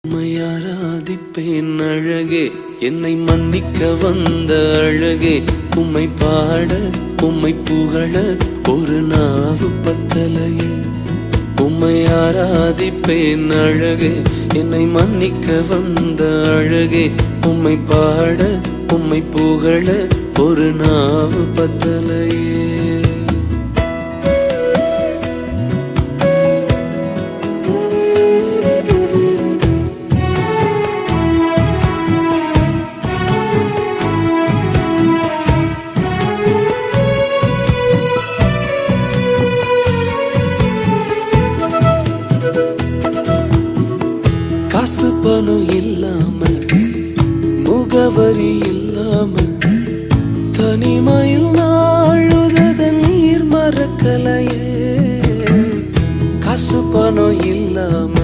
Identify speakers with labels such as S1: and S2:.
S1: உம்மை ஆராதிப்பேன் அழகே, என்னை மன்னிக்க வந்த அழகே. உம்மை பாட உம்மை புகழ ஒரு நாவு பத்தலையே. உம்மை ஆராதிப்பேன் அழகே, என்னை மன்னிக்க வந்த அழகே. உம்மை பாட உம்மை புகழ ஒரு நாவு பத்தலையே. காசு பணம் இல்லாம, முகவரி இல்லாம, தனிமையில் நாழுத நீர் மறக்கலையே. காசு பணம் இல்லாம,